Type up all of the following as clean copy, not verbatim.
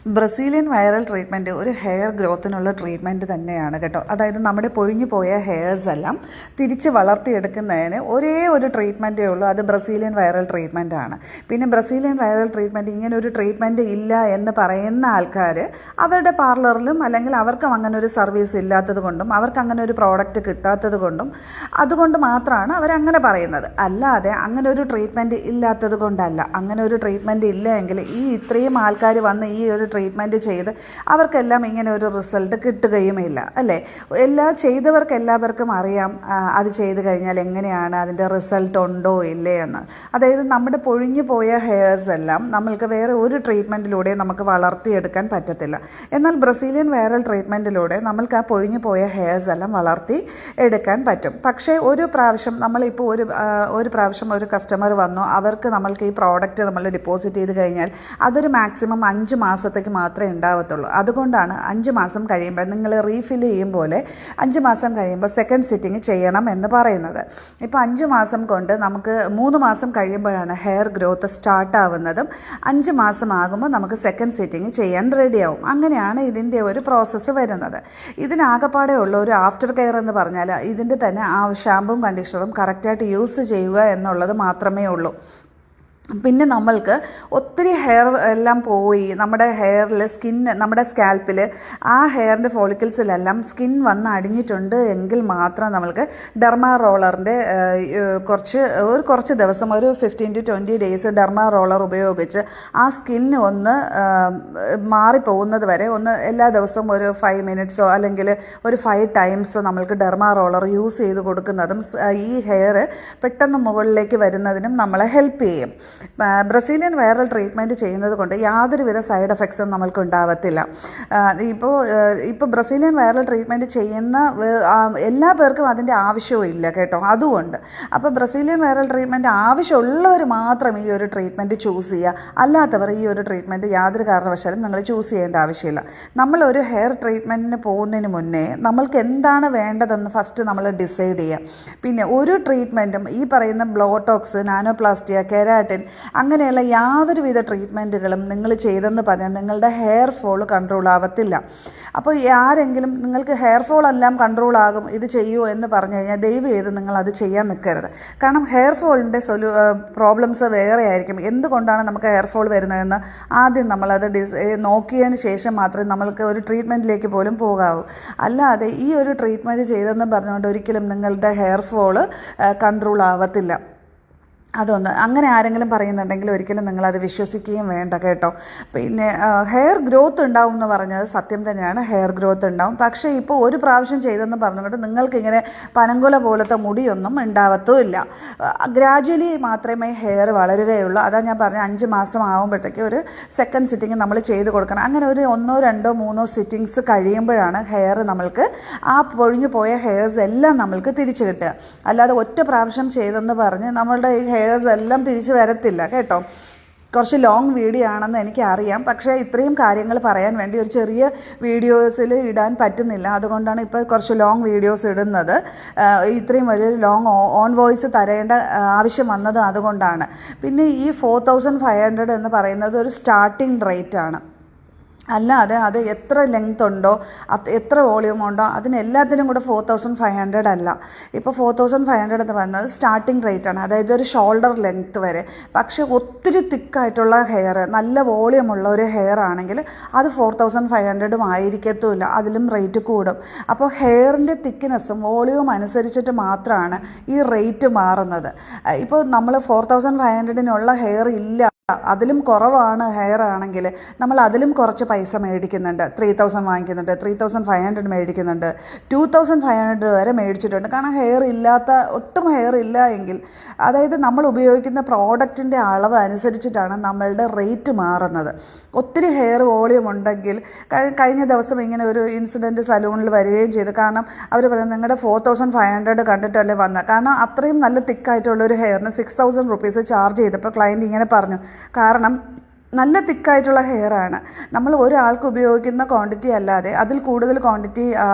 Brazilian viral treatment ഒരു hair ഗ്രോത്തിനുള്ള treatment തന്നെയാണ് കേട്ടോ. അതായത് നമ്മുടെ പൊഴിഞ്ഞു പോയ ഹെയർസ് എല്ലാം തിരിച്ച് വളർത്തിയെടുക്കുന്നതിന് ഒരേ ഒരു ട്രീറ്റ്മെൻറ്റേ ഉള്ളൂ, അത് ബ്രസീലിയൻ വൈറൽ ട്രീറ്റ്മെൻറ്റ് ആണ്. പിന്നെ ബ്രസീലിയൻ വൈറൽ ട്രീറ്റ്മെൻറ്റ് ഇങ്ങനെ ഒരു ട്രീറ്റ്മെൻറ്റ് ഇല്ല എന്ന് പറയുന്ന ആൾക്കാർ അവരുടെ പാർലറിലും അല്ലെങ്കിൽ അവർക്കും അങ്ങനെ ഒരു സർവീസ് ഇല്ലാത്തത് കൊണ്ടും അവർക്ക് അങ്ങനെ ഒരു പ്രോഡക്റ്റ് കിട്ടാത്തത് കൊണ്ടും അതുകൊണ്ട് മാത്രമാണ് അവരങ്ങനെ പറയുന്നത്. അല്ലാതെ അങ്ങനെ ഒരു ട്രീറ്റ്മെൻറ്റ് ഇല്ലാത്തത് കൊണ്ടല്ല. അങ്ങനെ ഒരു ട്രീറ്റ്മെൻറ്റ് ഇല്ല എങ്കിൽ ഈ ഇത്രയും ആൾക്കാർ വന്ന് ഈ ഒരു ട്രീറ്റ്മെൻറ്റ് ചെയ്ത് അവർക്കെല്ലാം ഇങ്ങനെ ഒരു റിസൾട്ട് കിട്ടുകയുമില്ല, അല്ലേ? ചെയ്തവർക്ക് എല്ലാവർക്കും അറിയാം അത് ചെയ്ത് കഴിഞ്ഞാൽ എങ്ങനെയാണ് അതിൻ്റെ റിസൾട്ട് ഉണ്ടോ ഇല്ലേ എന്ന്. അതായത് നമ്മുടെ പൊഴിഞ്ഞു പോയ ഹെയർസ് എല്ലാം നമ്മൾക്ക് വേറെ ഒരു ട്രീറ്റ്മെൻറ്റിലൂടെ നമുക്ക് വളർത്തിയെടുക്കാൻ പറ്റത്തില്ല. എന്നാൽ ബ്രസീലിയൻ വൈറൽ ട്രീറ്റ്മെൻറ്റിലൂടെ നമ്മൾക്ക് ആ പൊഴിഞ്ഞു പോയ ഹെയർസ് എല്ലാം വളർത്തി എടുക്കാൻ പറ്റും. പക്ഷേ ഒരു പ്രാവശ്യം നമ്മളിപ്പോൾ ഒരു പ്രാവശ്യം ഒരു കസ്റ്റമർ വന്നു, അവർക്ക് നമ്മൾക്ക് ഈ പ്രോഡക്റ്റ് നമ്മൾ ഡെപ്പോസിറ്റ് ചെയ്ത് കഴിഞ്ഞാൽ അതൊരു മാക്സിമം 5 മാസത്തേക്ക് മാത്രമേ ഉണ്ടാവത്തുള്ളൂ. അതുകൊണ്ടാണ് 5 മാസം കഴിയുമ്പോൾ നിങ്ങൾ റീഫിൽ ചെയ്യും പോലെ 5 മാസം കഴിയുമ്പോൾ സെക്കൻഡ് സിറ്റിംഗ് ചെയ്യണം എന്ന് പറയുന്നത്. ഇപ്പോൾ 5 മാസം കൊണ്ട് നമുക്ക് 3 മാസം കഴിയുമ്പോഴാണ് ഹെയർ ഗ്രോത്ത് സ്റ്റാർട്ട് ആവുന്നതും 5 മാസം ആകുമ്പോൾ നമുക്ക് സെക്കൻഡ് സിറ്റിംഗ് ചെയ്യാൻ റെഡിയാവും. അങ്ങനെയാണ് ഇതിൻ്റെ ഒരു പ്രോസസ്സ് വരുന്നത്. ഇതിനാകപ്പാടെ ഉള്ള ഒരു ആഫ്റ്റർ കെയർ എന്ന് പറഞ്ഞാൽ ഇതിൻ്റെ തന്നെ ആ ഷാമ്പും കണ്ടീഷണറും കറക്റ്റായിട്ട് യൂസ് ചെയ്യുക എന്നുള്ളത് മാത്രമേ ഉള്ളൂ. പിന്നെ നമ്മൾക്ക് ഒത്തിരി ഹെയർ എല്ലാം പോയി നമ്മുടെ ഹെയറിൽ നമ്മുടെ സ്കാൽപ്പിൽ ആ ഹെയറിൻ്റെ ഫോളിക്കിൾസിലെല്ലാം വന്ന് അടിഞ്ഞിട്ടുണ്ട് എങ്കിൽ മാത്രം നമ്മൾക്ക് ഡെർമാ റോളറിൻ്റെ കുറച്ച് ദിവസം ഒരു 15 to 20 ഡേയ്സ് ഡെർമാ റോളർ ഉപയോഗിച്ച് ആ സ്കിന്ന് ഒന്ന് മാറിപ്പോകുന്നത് വരെ എല്ലാ ദിവസവും ഒരു 5 മിനിറ്റ്സോ അല്ലെങ്കിൽ ഒരു 5 ടൈംസോ നമ്മൾക്ക് ഡെർമാ റോളർ യൂസ് ചെയ്ത് കൊടുക്കുന്നതും ഈ ഹെയർ പെട്ടെന്ന് മുകളിലേക്ക് വരുന്നതിനും നമ്മളെ ഹെൽപ്പ് ചെയ്യും. ബ്രസീലിയൻ വൈറൽ ട്രീറ്റ്മെൻറ്റ് ചെയ്യുന്നത് കൊണ്ട് യാതൊരുവിധ സൈഡ് എഫക്ട്സും നമ്മൾക്ക് ഉണ്ടാവത്തില്ല. ഇപ്പോൾ ബ്രസീലിയൻ വൈറൽ ട്രീറ്റ്മെൻറ്റ് ചെയ്യുന്ന എല്ലാ പേർക്കും അതിൻ്റെ ആവശ്യവും ഇല്ല കേട്ടോ. അതുകൊണ്ട് അപ്പോൾ ബ്രസീലിയൻ വൈറൽ ട്രീറ്റ്മെൻറ്റ് ആവശ്യമുള്ളവർ മാത്രം ഈ ഒരു ട്രീറ്റ്മെൻറ്റ് ചൂസ് ചെയ്യുക. അല്ലാത്തവർ ഈ ഒരു ട്രീറ്റ്മെൻറ്റ് യാതൊരു കാരണവശാലും നിങ്ങൾ ചൂസ് ചെയ്യേണ്ട ആവശ്യമില്ല. നമ്മളൊരു ഹെയർ ട്രീറ്റ്മെൻറ്റിന് പോകുന്നതിന് മുന്നേ നമ്മൾക്ക് എന്താണ് വേണ്ടതെന്ന് ഫസ്റ്റ് നമ്മൾ ഡിസൈഡ് ചെയ്യുക. പിന്നെ ഒരു ട്രീറ്റ്മെൻറ്റും ഈ പറയുന്ന ബ്ലോട്ടോക്സ്, നാനോപ്ലാസ്റ്റിയ, കെരാറ്റിൻ അങ്ങനെയുള്ള യാതൊരുവിധ ട്രീറ്റ്മെൻറ്റുകളും നിങ്ങൾ ചെയ്തെന്ന് പറഞ്ഞാൽ നിങ്ങളുടെ ഹെയർ ഫോൾ കൺട്രോൾ ആവത്തില്ല. അപ്പോൾ ആരെങ്കിലും നിങ്ങൾക്ക് ഹെയർ ഫോൾ എല്ലാം കൺട്രോൾ ആകും ഇത് ചെയ്യൂ എന്ന് പറഞ്ഞു കഴിഞ്ഞാൽ ദയവ് ചെയ്ത് നിങ്ങൾ അത് ചെയ്യാൻ നിൽക്കരുത്. കാരണം ഹെയർ ഫോളിൻ്റെ പ്രോബ്ലംസ് വേറെ ആയിരിക്കും. എന്തുകൊണ്ടാണ് നമുക്ക് ഹെയർ ഫോൾ വരുന്നതെന്ന് ആദ്യം നമ്മളത് നോക്കിയതിന് ശേഷം മാത്രമേ നമ്മൾക്ക് ഒരു ട്രീറ്റ്മെൻറ്റിലേക്ക് പോലും പോകാവൂ. അല്ലാതെ ഈ ഒരു ട്രീറ്റ്മെൻറ്റ് ചെയ്തെന്ന് പറഞ്ഞുകൊണ്ട് ഒരിക്കലും നിങ്ങളുടെ ഹെയർ ഫോൾ കൺട്രോൾ ആവത്തില്ല. അതൊന്ന് അങ്ങനെ ആരെങ്കിലും പറയുന്നുണ്ടെങ്കിൽ ഒരിക്കലും നിങ്ങളത് വിശ്വസിക്കുകയും വേണ്ട കേട്ടോ. പിന്നെ ഹെയർ ഗ്രോത്ത് ഉണ്ടാവും എന്ന് പറഞ്ഞത് സത്യം തന്നെയാണ്, ഹെയർ ഗ്രോത്ത് ഉണ്ടാവും. പക്ഷേ ഇപ്പോൾ ഒരു പ്രാവശ്യം ചെയ്തെന്ന് പറഞ്ഞുകൊണ്ട് നിങ്ങൾക്കിങ്ങനെ പനങ്കുല പോലത്തെ മുടിയൊന്നും ഉണ്ടാവത്തുമില്ല. ഗ്രാജ്വലി മാത്രമേ ഹെയർ വളരുകയുള്ളൂ. അതാ ഞാൻ പറഞ്ഞ 5 മാസം ആകുമ്പോഴത്തേക്ക് ഒരു സെക്കൻഡ് സിറ്റിംഗ് നമ്മൾ ചെയ്ത് കൊടുക്കണം. അങ്ങനെ ഒരു 1, 2, 3 സിറ്റിങ്സ് കഴിയുമ്പോഴാണ് ഹെയർ നമ്മൾക്ക് ആ പൊഴിഞ്ഞു പോയ ഹെയർസ് എല്ലാം നമ്മൾക്ക് തിരിച്ചു കിട്ടുക. അല്ലാതെ ഒറ്റ പ്രാവശ്യം ചെയ്തെന്ന് പറഞ്ഞ് നമ്മളുടെ ഈ ഹെയർസ് എല്ലാം തിരിച്ചു വരത്തില്ല കേട്ടോ. കുറച്ച് ലോങ് വീഡിയോ ആണെന്ന് എനിക്കറിയാം, പക്ഷേ ഇത്രയും കാര്യങ്ങൾ പറയാൻ വേണ്ടി ഒരു ചെറിയ വീഡിയോസിൽ ഇടാൻ പറ്റുന്നില്ല. അതുകൊണ്ടാണ് ഇപ്പോൾ കുറച്ച് ലോങ് വീഡിയോസ് ഇടുന്നത്. ഇത്രയും വലിയൊരു ലോങ് ഓൺ വോയിസ് തരേണ്ട ആവശ്യം വന്നത് അതുകൊണ്ടാണ്. പിന്നെ ഈ 4500 എന്ന് പറയുന്നത് ഒരു സ്റ്റാർട്ടിംഗ് റേറ്റ് ആണ്. അല്ലാതെ അത് എത്ര ലെങ്ത് ഉണ്ടോ എത്ര വോളിയം ഉണ്ടോ അതിനെല്ലാത്തിനും കൂടെ 4500 അല്ല. ഇപ്പോൾ 4500 എന്ന് പറയുന്നത് സ്റ്റാർട്ടിംഗ് റേറ്റ് ആണ്, അതായത് ഒരു ഷോൾഡർ ലെങ്ത്ത് വരെ. പക്ഷേ ഒത്തിരി തിക്കായിട്ടുള്ള ഹെയർ, നല്ല വോളിയം ഉള്ള ഒരു ഹെയർ ആണെങ്കിൽ അത് 4500 ആയിരിക്കത്തുമില്ല, അതിലും റേറ്റ് കൂടും. അപ്പോൾ ഹെയറിൻ്റെ തിക്നെസ്സും വോളിയവും അനുസരിച്ചിട്ട് മാത്രമാണ് ഈ റേറ്റ് മാറുന്നത്. ഇപ്പോൾ നമ്മൾ 4500-നുള്ള ഹെയർ ഇല്ല, അതിലും കുറവാണ് ഹെയർ ആണെങ്കിൽ നമ്മൾ അതിലും കുറച്ച് പൈസ മേടിക്കുന്നുണ്ട്. 3000 വാങ്ങിക്കുന്നുണ്ട്, 3500 മേടിക്കുന്നുണ്ട്, 2500 വരെ മേടിച്ചിട്ടുണ്ട്. കാരണം ഒട്ടും ഹെയർ ഇല്ല എങ്കിൽ, അതായത് നമ്മൾ ഉപയോഗിക്കുന്ന പ്രോഡക്റ്റിൻ്റെ അളവ് അനുസരിച്ചിട്ടാണ് നമ്മളുടെ റേറ്റ് മാറുന്നത്. ഒത്തിരി ഹെയർ വോളിയം ഉണ്ടെങ്കിൽ, കഴിഞ്ഞ ദിവസം ഇങ്ങനെ ഒരു ഇൻസിഡൻറ്റ് സലൂണിൽ വരികയും ചെയ്തു. കാരണം അവർ പറയുന്നത് നിങ്ങളുടെ 4500 കണ്ടിട്ടല്ലേ വന്നത്. കാരണം അത്രയും നല്ല തിക്കായിട്ടുള്ളൊരു ഹെയറിന് 6000 rupees ചാർജ് ചെയ്തപ്പോൾ ക്ലയൻറ്റ് ഇങ്ങനെ പറഞ്ഞു. കാരണം നല്ല തിക്കായിട്ടുള്ള ഹെയറാണ്. നമ്മൾ ഒരാൾക്ക് ഉപയോഗിക്കുന്ന ക്വാണ്ടിറ്റി അല്ലാതെ അതിൽ കൂടുതൽ ക്വാണ്ടിറ്റി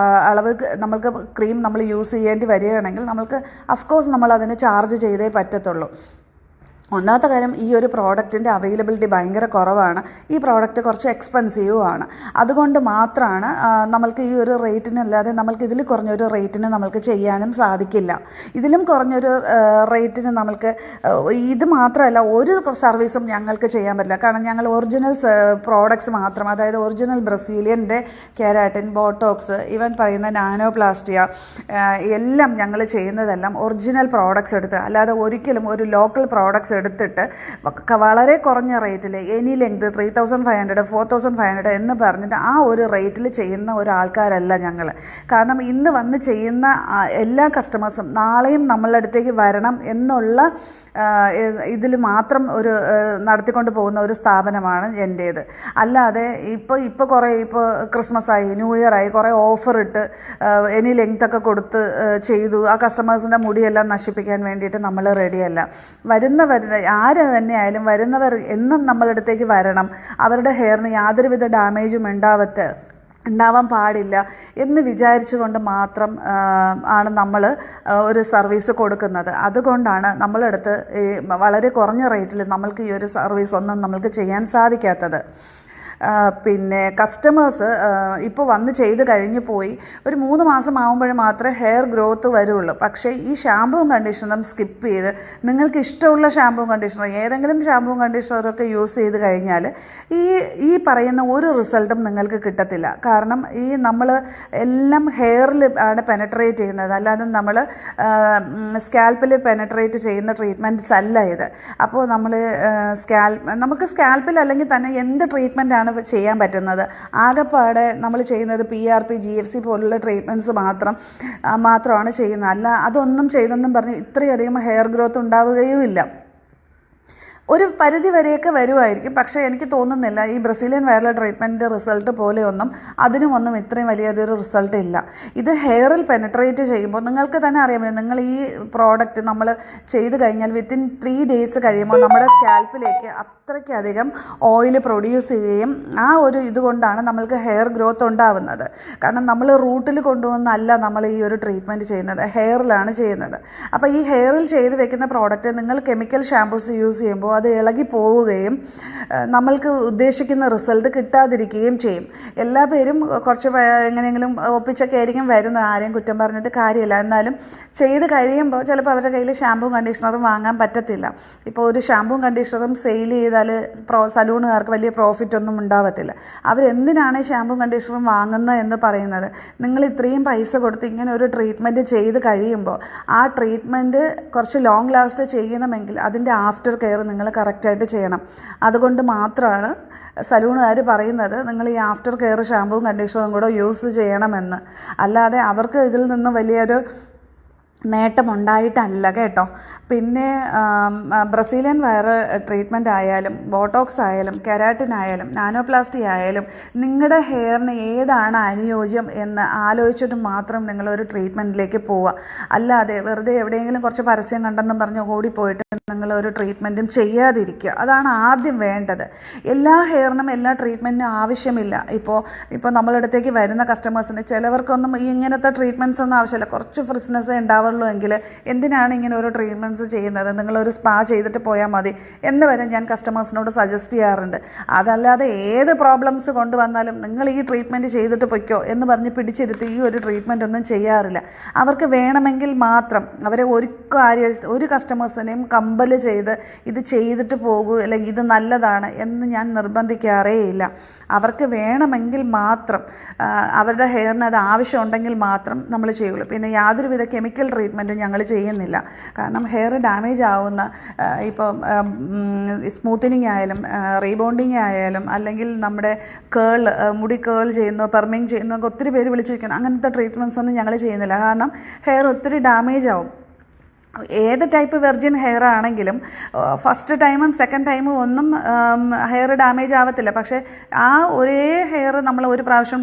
അളവ് നമ്മൾക്ക് ക്രീം നമ്മൾ യൂസ് ചെയ്യേണ്ടി വരികയാണെങ്കിൽ നമ്മൾക്ക് അഫ്കോഴ്സ് നമ്മൾ അതിന് ചാർജ് ചെയ്തേ പറ്റത്തുള്ളൂ. ഒന്നാമത്തെ കാര്യം, ഈ ഒരു പ്രോഡക്റ്റിൻ്റെ അവൈലബിലിറ്റി ഭയങ്കര കുറവാണ്. ഈ പ്രോഡക്റ്റ് കുറച്ച് എക്സ്പെൻസീവുമാണ്. അതുകൊണ്ട് മാത്രമാണ് നമ്മൾക്ക് ഈ ഒരു റേറ്റിനല്ലാതെ നമ്മൾക്ക് ഇതിൽ കുറഞ്ഞൊരു റേറ്റിന് നമ്മൾക്ക് ചെയ്യാനും സാധിക്കില്ല. ഇതിലും കുറഞ്ഞൊരു റേറ്റിന് നമ്മൾക്ക് ഇത് മാത്രമല്ല ഒരു സർവീസും ഞങ്ങൾക്ക് ചെയ്യാൻ പറ്റില്ല. കാരണം ഞങ്ങൾ ഒറിജിനൽ പ്രോഡക്ട്സ് മാത്രം, അതായത് ഒറിജിനൽ ബ്രസീലിയൻ്റെ കെരാറ്റിൻ, ബോട്ടോക്സ്, ഇവൻ പറയുന്ന നാനോപ്ലാസ്റ്റിയ എല്ലാം ഞങ്ങൾ ചെയ്യുന്നതെല്ലാം ഒറിജിനൽ പ്രോഡക്ട്സ് എടുത്ത്, അല്ലാതെ ഒരിക്കലും ഒരു ലോക്കൽ പ്രോഡക്ട്സ് എടുത്തിട്ട് വളരെ കുറഞ്ഞ റേറ്റിൽ എനി ലെങ്ത് 3500 4500 എന്ന് പറഞ്ഞിട്ട് ആ ഒരു റേറ്റിൽ ചെയ്യുന്ന ഒരാൾക്കാരല്ല ഞങ്ങൾ. കാരണം ഇന്ന് വന്ന് ചെയ്യുന്ന എല്ലാ കസ്റ്റമേഴ്സും നാളെയും നമ്മളുടെ അടുത്തേക്ക് വരണം എന്നുള്ള ഇതിൽ മാത്രം ഒരു നടത്തിക്കൊണ്ട് പോകുന്ന ഒരു സ്ഥാപനമാണ് എൻ്റേത്. അല്ലാതെ ഇപ്പോൾ കുറേ ക്രിസ്മസ് ആയി, ന്യൂ ഇയർ ആയി, കുറേ ഓഫർ ഇട്ട് എനി ലെങ്ത്തൊക്കെ കൊടുത്ത് ചെയ്തു ആ കസ്റ്റമേഴ്സിൻ്റെ മുടിയെല്ലാം നശിപ്പിക്കാൻ വേണ്ടിയിട്ട് നമ്മൾ റെഡിയല്ല. വരുന്നവർ ആര് തന്നെയായാലും വരുന്നവർ എന്നും നമ്മളുടെ അടുത്തേക്ക് വരണം. അവരുടെ ഹെയറിന് യാതൊരുവിധ ഡാമേജും ഉണ്ടാവാൻ പാടില്ല എന്ന് വിചാരിച്ചുകൊണ്ട് മാത്രം ആണ് നമ്മൾ ഒരു സർവീസ് കൊടുക്കുന്നത്. അതുകൊണ്ടാണ് നമ്മളടുത്ത് ഈ വളരെ കുറഞ്ഞ റേറ്റിൽ നമ്മൾക്ക് ഈ ഒരു സർവീസ് ഒന്നും നമ്മൾക്ക് ചെയ്യാൻ സാധിക്കാത്തത്. പിന്നെ കസ്റ്റമേഴ്സ് ഇപ്പോൾ വന്ന് ചെയ്ത് കഴിഞ്ഞ് പോയി ഒരു 3 മാസം ആകുമ്പോൾ മാത്രമേ ഹെയർ ഗ്രോത്ത് വരുള്ളൂ. പക്ഷേ ഈ ഷാമ്പുവും കണ്ടീഷണറും സ്കിപ്പ് ചെയ്ത് നിങ്ങൾക്ക് ഇഷ്ടമുള്ള ഷാമ്പുവും കണ്ടീഷണർ, ഏതെങ്കിലും ഷാമ്പുവും കണ്ടീഷണറൊക്കെ യൂസ് ചെയ്ത് കഴിഞ്ഞാൽ ഈ പറയുന്ന ഒരു റിസൾട്ടും നിങ്ങൾക്ക് കിട്ടത്തില്ല. കാരണം നമ്മൾ എല്ലാം ഹെയറിൽ ആണ് പെനട്രേറ്റ് ചെയ്യുന്നത്, അല്ലാതെ നമ്മൾ സ്കാൽപ്പിൽ പെനട്രേറ്റ് ചെയ്യുന്ന ട്രീറ്റ്മെൻറ്റ്സ് അല്ല ഇത്. അപ്പോൾ നമുക്ക് സ്കാൽപ്പിൽ അല്ലെങ്കിൽ തന്നെ എന്ത് ട്രീറ്റ്മെൻറ്റാണ് ചെയ്യാൻ പറ്റുന്നത്? ആകെപ്പാടെ നമ്മൾ ചെയ്യുന്നത് PRP, GFC പോലുള്ള ട്രീറ്റ്മെൻറ്റ്സ് മാത്രമാണ് ചെയ്യുന്നത്. അല്ല അതൊന്നും ചെയ്തെന്നും പറഞ്ഞ് ഇത്രയധികം ഹെയർ ഗ്രോത്ത് ഉണ്ടാവുകയുമില്ല. ഒരു പരിധി വരെയൊക്കെ വരുമായിരിക്കും, പക്ഷേ എനിക്ക് തോന്നുന്നില്ല ഈ ബ്രസീലിയൻ വയറൽ ട്രീറ്റ്മെൻറ്റ് റിസൾട്ട് പോലെയൊന്നും അതിനുമൊന്നും ഇത്രയും വലിയൊരു റിസൾട്ട് ഇല്ല. ഇത് ഹെയറിൽ പെനട്രേറ്റ് ചെയ്യുമ്പോൾ നിങ്ങൾക്ക് തന്നെ അറിയാൻ പറ്റും. നിങ്ങൾ ഈ പ്രോഡക്റ്റ് നമ്മൾ ചെയ്ത് കഴിഞ്ഞാൽ വിത്തിൻ 3 days കഴിയുമ്പോൾ നമ്മുടെ സ്കാൽപ്പിലേക്ക് അത്രയ്ക്കധികം ഓയിൽ പ്രൊഡ്യൂസ് ചെയ്യുകയും ആ ഒരു ഇതുകൊണ്ടാണ് നമ്മൾക്ക് ഹെയർ ഗ്രോത്ത് ഉണ്ടാവുന്നത്. കാരണം നമ്മൾ റൂട്ടിൽ കൊണ്ടുവന്നല്ല നമ്മൾ ഈ ഒരു ട്രീറ്റ്മെൻറ്റ് ചെയ്യുന്നത്, ഹെയറിലാണ് ചെയ്യുന്നത്. അപ്പോൾ ഈ ഹെയറിൽ ചെയ്ത് വെക്കുന്ന പ്രോഡക്റ്റ് നിങ്ങൾ കെമിക്കൽ ഷാമ്പൂസ് യൂസ് ചെയ്യുമ്പോൾ അത് ഇളകി പോവുകയും നമ്മൾക്ക് ഉദ്ദേശിക്കുന്ന റിസൾട്ട് കിട്ടാതിരിക്കുകയും ചെയ്യും. എല്ലാ പേരും കുറച്ച് എങ്ങനെയെങ്കിലും ഒപ്പിച്ചൊക്കെ ആയിരിക്കും വരുന്നത്, ആരെയും കുറ്റം പറഞ്ഞിട്ട് കാര്യമില്ല. എന്നാലും ചെയ്ത് കഴിയുമ്പോൾ ചിലപ്പോൾ അവരുടെ കയ്യിൽ ഷാമ്പൂവും കണ്ടീഷണറും വാങ്ങാൻ പറ്റത്തില്ല. ഇപ്പോൾ ഒരു ഷാമ്പൂവും കണ്ടീഷണറും സെയിൽ ചെയ്താൽ സലൂണുകാർക്ക് വലിയ പ്രോഫിറ്റ് ഒന്നും ഉണ്ടാവത്തില്ല. അവരെന്തിനാണ് ഷാമ്പൂവും കണ്ടീഷണറും വാങ്ങുന്നത് എന്ന് പറയുന്നത്? നിങ്ങൾ ഇത്രയും പൈസ കൊടുത്ത് ഇങ്ങനെ ഒരു ട്രീറ്റ്മെൻറ്റ് ചെയ്ത് കഴിയുമ്പോൾ ആ ട്രീറ്റ്മെൻറ്റ് കുറച്ച് ലോങ് ലാസ്റ്റ് ചെയ്യണമെങ്കിൽ അതിൻ്റെ ആഫ്റ്റർ കെയർ നിങ്ങൾ കറക്റ്റായിട്ട് ചെയ്യണം. അതുകൊണ്ട് മാത്രമാണ് സലൂണുകാർ പറയുന്നത് നിങ്ങൾ ഈ ആഫ്റ്റർ കെയർ ഷാമ്പൂവും കണ്ടീഷണറും കൂടെ യൂസ് ചെയ്യണമെന്ന്. അല്ലാതെ അവർക്ക് ഇതിൽ നിന്ന് വലിയൊരു നേട്ടമുണ്ടായിട്ടല്ല കേട്ടോ. പിന്നെ ബ്രസീലിയൻ വയർ ട്രീറ്റ്മെൻറ്റ് ആയാലും ബോട്ടോക്സ് ആയാലും കെരാറ്റിൻ ആയാലും നാനോപ്ലാസ്റ്റി ആയാലും നിങ്ങളുടെ ഹെയറിന് ഏതാണ് അനുയോജ്യം എന്ന് ആലോചിച്ചിട്ട് മാത്രം നിങ്ങളൊരു ട്രീറ്റ്മെൻറ്റിലേക്ക് പോവുക. അല്ലാതെ വെറുതെ എവിടെയെങ്കിലും കുറച്ച് പരസ്യം കണ്ടെന്നും പറഞ്ഞ് ഓടിപ്പോയിട്ട് നിങ്ങളൊരു ട്രീറ്റ്മെൻറ്റും ചെയ്യാതിരിക്കുക. അതാണ് ആദ്യം വേണ്ടത്. എല്ലാ ഹെയറിനും എല്ലാ ട്രീറ്റ്മെൻറ്റിനും ആവശ്യമില്ല. ഇപ്പോൾ നമ്മളടുത്തേക്ക് വരുന്ന കസ്റ്റമേഴ്സിന് ചിലവർക്കൊന്നും ഇങ്ങനത്തെ ട്രീറ്റ്മെൻറ്റ്സ് ഒന്നും ആവശ്യമില്ല, കുറച്ച് ഫ്രിസ്നെസ് ഉണ്ടാവുള്ളൂ എങ്കിൽ എന്തിനാണ് ഇങ്ങനെ ഓരോ ട്രീറ്റ്മെൻറ്റ്സ് ചെയ്യുന്നത്? നിങ്ങളൊരു സ്പാ ചെയ്തിട്ട് പോയാൽ മതി എന്ന് വരെ ഞാൻ കസ്റ്റമേഴ്സിനോട് സജസ്റ്റ് ചെയ്യാറുണ്ട്. അതല്ലാതെ ഏത് പ്രോബ്ലംസ് കൊണ്ടുവന്നാലും നിങ്ങൾ ഈ ട്രീറ്റ്മെൻറ്റ് ചെയ്തിട്ട് പൊയ്ക്കോ എന്ന് പറഞ്ഞ് പിടിച്ചിരുത്തി ഈ ഒരു ട്രീറ്റ്മെൻറ്റ് ഒന്നും ചെയ്യാറില്ല. അവർക്ക് വേണമെങ്കിൽ മാത്രം അവരെ ഒരു കസ്റ്റമേഴ്സിനെയും കമ്പൽ ചെയ്ത് ഇത് ചെയ്തിട്ട് പോകൂ അല്ലെങ്കിൽ ഇത് നല്ലതാണ് എന്ന് ഞാൻ നിർബന്ധിക്കാറേ ഇല്ല. അവർക്ക് വേണമെങ്കിൽ മാത്രം അവരുടെ ഹെയറിന് അത് ആവശ്യമുണ്ടെങ്കിൽ മാത്രം നമ്മൾ ചെയ്യുള്ളൂ. പിന്നെ യാതൊരുവിധ കെമിക്കൽ ട്രീറ്റ്മെൻറ്റും ഞങ്ങൾ ചെയ്യുന്നില്ല. കാരണം ഹെയർ ഡാമേജ് ആവുന്ന ഇപ്പോൾ സ്മൂത്തനിങ് ആയാലും റീബോണ്ടിങ് ആയാലും അല്ലെങ്കിൽ നമ്മുടെ മുടി കേൾ ചെയ്യുന്നു, പെർമിങ് ചെയ്യുന്നു ഒക്കെ ഒത്തിരി പേര് വിളിച്ചു ചോദിക്കണം. അങ്ങനത്തെ ട്രീറ്റ്മെൻറ്റ്സ് ഒന്നും ഞങ്ങൾ ചെയ്യുന്നില്ല. കാരണം ഹെയർ ഒത്തിരി ഡാമേജ് ആവും. ഏത് ടൈപ്പ് വെർജിൻ ഹെയർ ആണെങ്കിലും ഫസ്റ്റ് ടൈമും സെക്കൻഡ് ടൈമും ഒന്നും ഹെയർ ഡാമേജ് ആവത്തില്ല. പക്ഷേ ആ ഒരേ ഹെയർ നമ്മൾ ഒരു പ്രാവശ്യം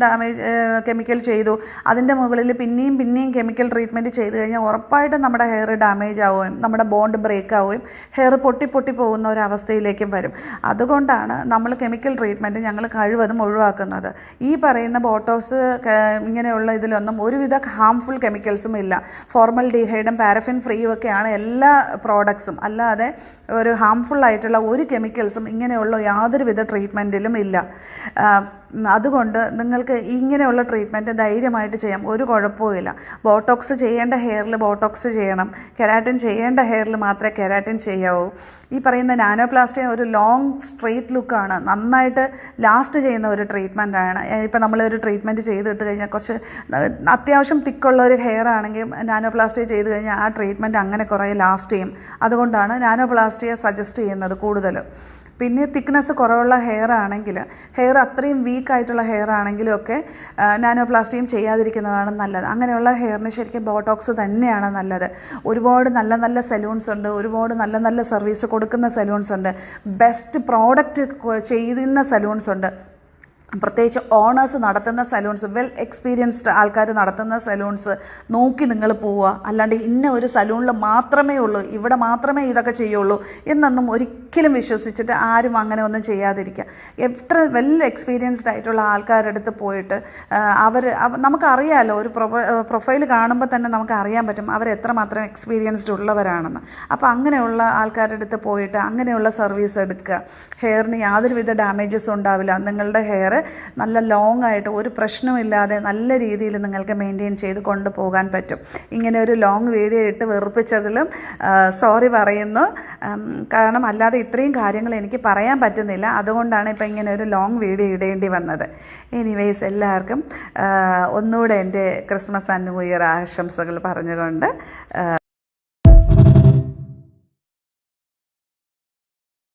കെമിക്കൽ ചെയ്തു, അതിൻ്റെ മുകളിൽ പിന്നെയും കെമിക്കൽ ട്രീറ്റ്മെൻറ്റ് ചെയ്ത് കഴിഞ്ഞാൽ ഉറപ്പായിട്ടും നമ്മുടെ ഹെയർ ഡാമേജ് ആവുകയും നമ്മുടെ ബോണ്ട് ബ്രേക്ക് ആവുകയും ഹെയർ പൊട്ടി പോകുന്ന ഒരവസ്ഥയിലേക്കും വരും. അതുകൊണ്ടാണ് നമ്മൾ കെമിക്കൽ ട്രീറ്റ്മെൻറ്റ് ഞങ്ങൾ കഴിവതും ഒഴിവാക്കുന്നത്. ഈ പറയുന്ന ബോട്ടോക്സ് ഇങ്ങനെയുള്ള ഇതിലൊന്നും ഒരുവിധ ഹാംഫുൾ കെമിക്കൽസും ഇല്ല. ഫോർമൽഡിഹൈഡും പാരഫിൻ ഫ്രീ ഉപയോഗിക്കുകയാണ് എല്ലാ പ്രോഡക്ട്സും. അല്ലാതെ ഒരു ഹാംഫുൾ ആയിട്ടുള്ള ഒരു കെമിക്കൽസും ഇങ്ങനെയുള്ള യാതൊരുവിധ ട്രീറ്റ്മെൻറ്റിലും ഇല്ല. അതുകൊണ്ട് നിങ്ങൾക്ക് ഇങ്ങനെയുള്ള ട്രീറ്റ്മെൻറ്റ് ധൈര്യമായിട്ട് ചെയ്യാം, ഒരു കുഴപ്പവുമില്ല. ബോട്ടോക്സ് ചെയ്യേണ്ട ഹെയറിൽ ബോട്ടോക്സ് ചെയ്യണം, കെരാറ്റിൻ ചെയ്യേണ്ട ഹെയറിൽ മാത്രമേ കെരാറ്റിൻ ചെയ്യാവൂ. ഈ പറയുന്ന നാനോപ്ലാസ്റ്റി ഒരു ലോങ് സ്ട്രെയിറ്റ് ലുക്കാണ്, നന്നായിട്ട് ലാസ്റ്റ് ചെയ്യുന്ന ഒരു ട്രീറ്റ്മെൻറ്റാണ്. ഇപ്പോൾ നമ്മളൊരു ട്രീറ്റ്മെൻറ്റ് ചെയ്തിട്ട് കഴിഞ്ഞാൽ കുറച്ച് അത്യാവശ്യം തിക്കുള്ള ഒരു ഹെയർ ആണെങ്കിൽ നാനോപ്ലാസ്റ്റി ചെയ്ത് കഴിഞ്ഞാൽ ആ ട്രീറ്റ്മെൻറ്റ് അങ്ങനെ കുറേ ലാസ്റ്റ് ചെയ്യും. അതുകൊണ്ടാണ് നാനോപ്ലാസ്റ്റിയെ സജസ്റ്റ് ചെയ്യുന്നത് കൂടുതലും. പിന്നെ തിക്നെസ് കുറവുള്ള ഹെയർ ആണെങ്കിൽ, ഹെയർ അത്രയും വീക്കായിട്ടുള്ള ഹെയർ ആണെങ്കിലും ഒക്കെ നാനോപ്ലാസ്റ്റിയും ചെയ്യാതിരിക്കുന്നതാണ് നല്ലത്. അങ്ങനെയുള്ള ഹെയറിന് ശരിക്കും ബോട്ടോക്സ് തന്നെയാണ് നല്ലത്. ഒരുപാട് നല്ല നല്ല സലൂൺസ് ഉണ്ട്, ഒരുപാട് നല്ല നല്ല സർവീസ് കൊടുക്കുന്ന സലൂൺസ് ഉണ്ട്, ബെസ്റ്റ് പ്രോഡക്റ്റ് ചെയ്യുന്ന സലൂൺസ് ഉണ്ട്. പ്രത്യേകിച്ച് ഓണേഴ്സ് നടത്തുന്ന സലൂൺസ്, വെൽ എക്സ്പീരിയൻസ്ഡ് ആൾക്കാർ നടത്തുന്ന സലൂൺസ് നോക്കി നിങ്ങൾ പോവുക. അല്ലാണ്ട് ഇന്ന ഒരു സലൂണിൽ മാത്രമേ ഉള്ളൂ, ഇവിടെ മാത്രമേ ഇതൊക്കെ ചെയ്യുള്ളൂ എന്നൊന്നും ഒരിക്കലും വിശ്വസിച്ചിട്ട് ആരും അങ്ങനെ ഒന്നും ചെയ്യാതിരിക്കുക. എത്ര വെൽ എക്സ്പീരിയൻസ്ഡ് ആയിട്ടുള്ള ആൾക്കാരുടെ അടുത്ത് പോയിട്ട് നമുക്കറിയാമല്ലോ, ഒരു പ്രൊഫൈൽ കാണുമ്പോൾ തന്നെ നമുക്ക് അറിയാൻ പറ്റും അവർ എത്രമാത്രം എക്സ്പീരിയൻസ്ഡ് ഉള്ളവരാണെന്ന്. അപ്പോൾ അങ്ങനെയുള്ള ആൾക്കാരുടെ അടുത്ത് പോയിട്ട് അങ്ങനെയുള്ള സർവീസ് എടുക്കുക. ഹെയറിന് യാതൊരുവിധ ഡാമേജസും ഉണ്ടാവില്ല. നിങ്ങളുടെ ഹെയർ നല്ല ലോങ് ആയിട്ട് ഒരു പ്രശ്നമില്ലാതെ നല്ല രീതിയിൽ നിങ്ങൾക്ക് മെയിൻറ്റെയിൻ ചെയ്ത് കൊണ്ടുപോകാൻ പറ്റും. ഇങ്ങനെ ഒരു ലോങ് വീഡിയോ ഇട്ട് വെറുപ്പിച്ചതിലും സോറി പറയുന്നു. കാരണം അല്ലാതെ ഇത്രയും കാര്യങ്ങൾ എനിക്ക് പറയാൻ പറ്റുന്നില്ല, അതുകൊണ്ടാണ് ഇപ്പോൾ ഇങ്ങനെ ഒരു ലോങ് വീഡിയോ ഇടേണ്ടി വന്നത്. എനിവേയ്സ്, എല്ലാവർക്കും ഒന്നുകൂടെ എൻ്റെ ക്രിസ്മസ് ആൻഡ് ന്യൂ ഇയർ ആശംസകൾ പറഞ്ഞുകൊണ്ട്